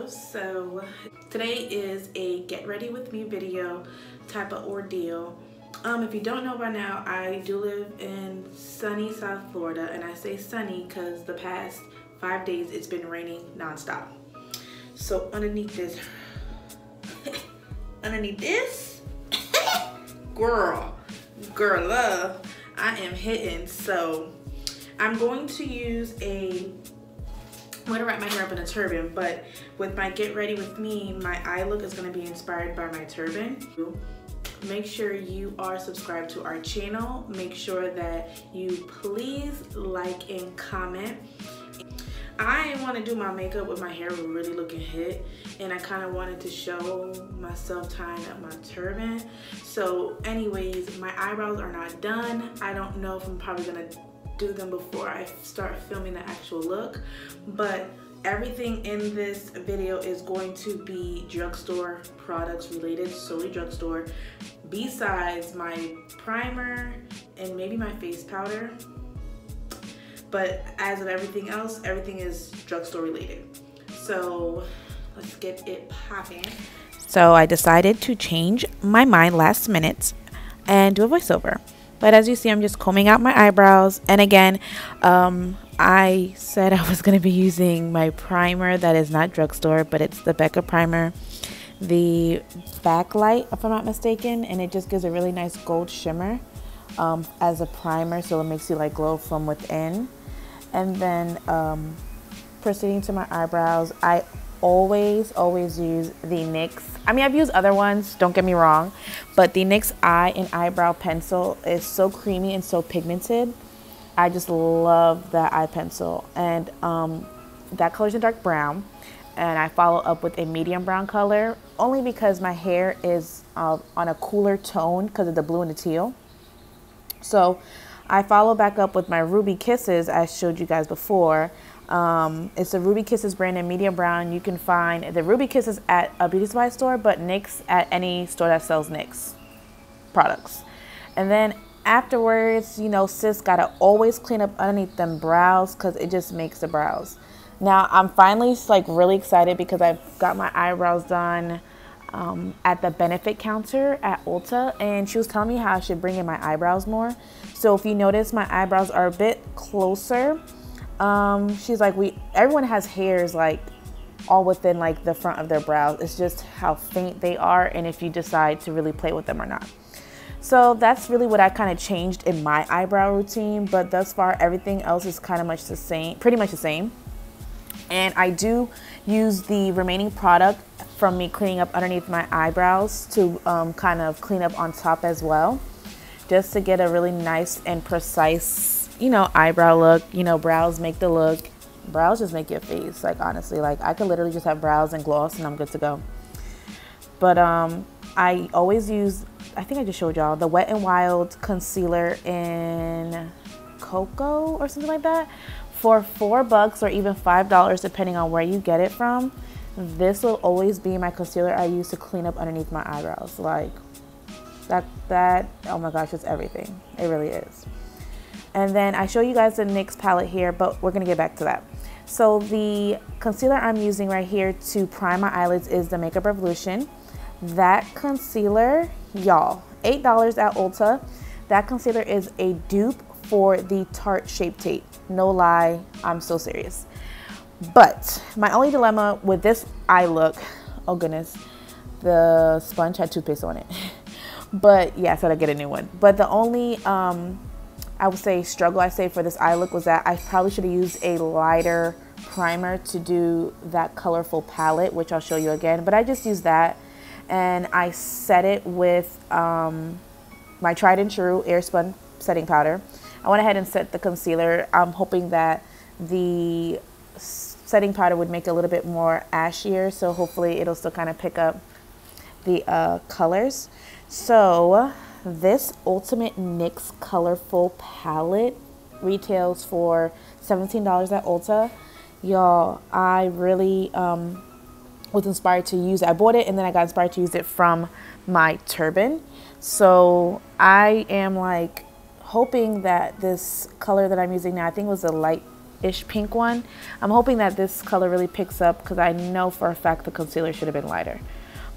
So today is a get ready with me video type of ordeal. If you don't know by now, I do live in sunny South Florida, and I say sunny because the past 5 days it's been raining nonstop. So underneath this girl I am hitting. So I'm going to use I'm gonna wrap my hair up in a turban, but with my get ready with me, my eye look is gonna be inspired by my turban. Make sure you are subscribed to our channel. Make sure that you please like and comment. I want to do my makeup with my hair really looking hit, and I kind of wanted to show myself tying up my turban. So anyways, my eyebrows are not done. I don't know if I'm probably gonna do them before I start filming the actual look, but everything in this video is going to be drugstore products related, solely drugstore, besides my primer and maybe my face powder. But as of everything else, everything is drugstore related. So let's get it popping. So I decided to change my mind last minute and do a voiceover. But as you see, I'm just combing out my eyebrows. And again, I said I was going to be using my primer that is not drugstore, but it's the Becca primer, the Backlight, if I'm not mistaken. And it just gives a really nice gold shimmer as a primer, so it makes you like glow from within. And then proceeding to my eyebrows, I always use the NYX. I mean, I've used other ones, don't get me wrong, but the NYX eye and eyebrow pencil is so creamy and so pigmented. I just love that eye pencil, and that color's a dark brown, and I follow up with a medium brown color only because my hair is on a cooler tone because of the blue and the teal. So I follow back up with my Ruby Kisses, I showed you guys before. It's the Ruby Kisses brand in medium brown. You can find the Ruby Kisses at a beauty supply store, but NYX at any store that sells NYX products. And then afterwards, you know, sis gotta always clean up underneath them brows because it just makes the brows. Now I'm finally like really excited because I've got my eyebrows done at the benefit counter at Ulta, and she was telling me how I should bring in my eyebrows more. So if you notice, my eyebrows are a bit closer. She's like, everyone has hairs like all within like the front of their brows. It's just how faint they are and if you decide to really play with them or not. So that's really what I kind of changed in my eyebrow routine, but thus far everything else is kind of much the same, pretty much the same. And I do use the remaining product from me cleaning up underneath my eyebrows to kind of clean up on top as well, just to get a really nice and precise, you know, eyebrow look. You know, brows make the look. Brows just make your face. Like, honestly, like I could literally just have brows and gloss and I'm good to go. But I always use, I think I just showed y'all, the Wet n Wild concealer in Cocoa or something like that for $4 or even $5 depending on where you get it from. This will always be my concealer I use to clean up underneath my eyebrows. Like that, oh my gosh, it's everything. It really is. And then I show you guys the NYX palette here, but we're gonna get back to that. So the concealer I'm using right here to prime my eyelids is the Makeup Revolution. That concealer, y'all, $8 at Ulta. That concealer is a dupe for the Tarte Shape Tape. No lie, I'm so serious. But my only dilemma with this eye look, oh goodness, the sponge had toothpaste on it. But yeah, so I get a new one. But the only, I would say struggle I say for this eye look was that I probably should have used a lighter primer to do that colorful palette, which I'll show you again. But I just used that, and I set it with my tried and true Airspun setting powder. I went ahead and set the concealer. I'm hoping that the setting powder would make it a little bit more ashier, so hopefully it'll still kind of pick up the colors. So this Ultimate NYX Colorful Palette retails for $17 at Ulta. Y'all, I really was inspired to use it. I bought it and then I got inspired to use it from my turban. So I am like hoping that this color that I'm using now, I think it was a light light-ish pink one. I'm hoping that this color really picks up because I know for a fact the concealer should have been lighter.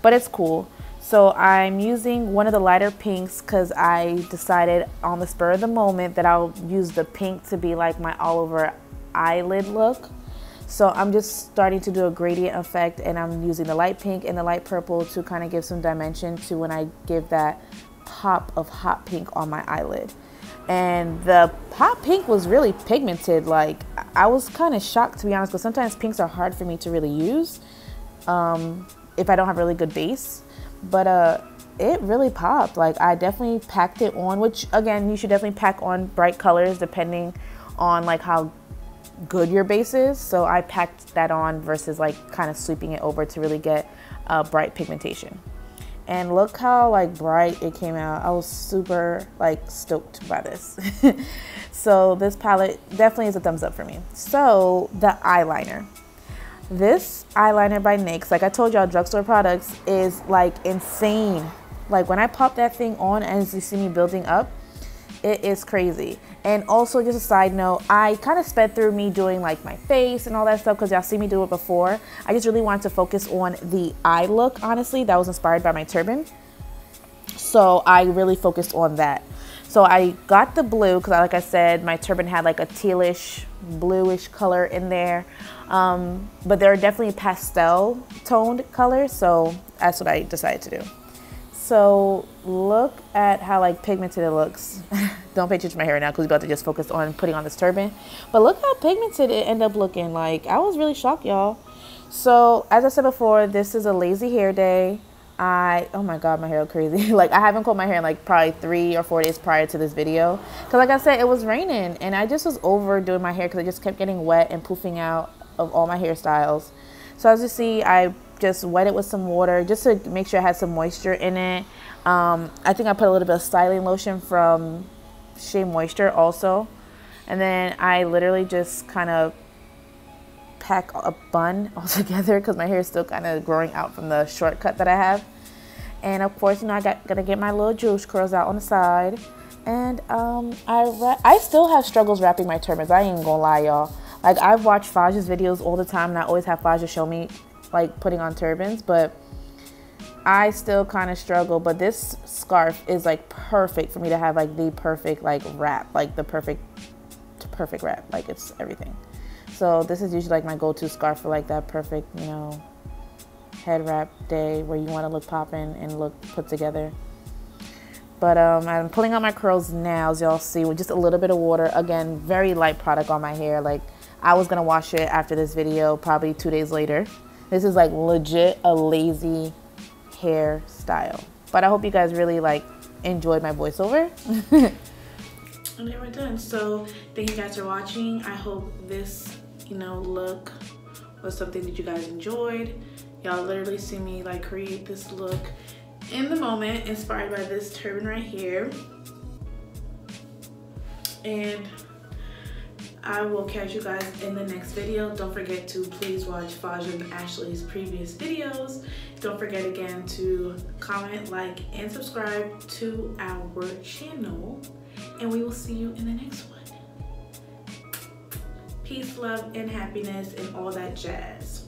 But it's cool. So I'm using one of the lighter pinks because I decided on the spur of the moment that I'll use the pink to be like my all over eyelid look. So I'm just starting to do a gradient effect, and I'm using the light pink and the light purple to kind of give some dimension to when I give that pop of hot pink on my eyelid. And the hot pink was really pigmented. Like, I was kind of shocked, to be honest, because sometimes pinks are hard for me to really use if I don't have a really good base. But it really popped. Like, I definitely packed it on, which again, you should definitely pack on bright colors depending on like how good your base is. So I packed that on versus like kind of sweeping it over to really get bright pigmentation. And look how like bright it came out. I was super like stoked by this. So this palette definitely is a thumbs up for me. So the eyeliner. This eyeliner by NYX, like I told y'all, drugstore products, is like insane. Like when I pop that thing on, as you see me building up, it is crazy. And also, just a side note, I kind of sped through me doing like my face and all that stuff because y'all see me do it before. I just really wanted to focus on the eye look, honestly. That was inspired by my turban. So I really focused on that. So I got the blue because, like I said, my turban had like a tealish, bluish color in there. But there are definitely pastel toned colors. So that's what I decided to do. So look at how like pigmented it looks. Don't pay attention to my hair right now because we're about to just focus on putting on this turban. But look how pigmented it ended up looking. Like, I was really shocked, y'all. So as I said before, this is a lazy hair day. Oh my God, my hair look crazy. Like, I haven't combed my hair in like probably 3 or 4 days prior to this video. Because like I said, it was raining and I just was over doing my hair because it just kept getting wet and poofing out of all my hairstyles. So as you see, I just wet it with some water just to make sure it had some moisture in it. I think I put a little bit of styling lotion from Shea Moisture also. And then I literally just kind of pack a bun all together because my hair is still kind of growing out from the shortcut that I have. And of course, you know, gotta get my little juice curls out on the side. And I still have struggles wrapping my turbans. I ain't gonna lie, y'all. Like, I've watched Faja's videos all the time, and I always have Faja show me like putting on turbans, but I still kind of struggle. But this scarf is like perfect for me to have like the perfect like wrap, like the perfect wrap. Like, it's everything. So this is usually like my go-to scarf for like that perfect, you know, head wrap day where you want to look poppin' and look put together. But I'm pulling out my curls now, as y'all see, with just a little bit of water. Again, very light product on my hair. Like, I was gonna wash it after this video, probably 2 days later. This is like legit a lazy hairstyle. But I hope you guys really like enjoyed my voiceover. And then we're done. So thank you guys for watching. I hope this, you know, look was something that you guys enjoyed. Y'all literally see me like create this look in the moment, inspired by this turban right here. And I will catch you guys in the next video. Don't forget to please watch Faja and Ashley's previous videos. Don't forget again to comment, like, and subscribe to our channel. And we will see you in the next one. Peace, love, and happiness, and all that jazz.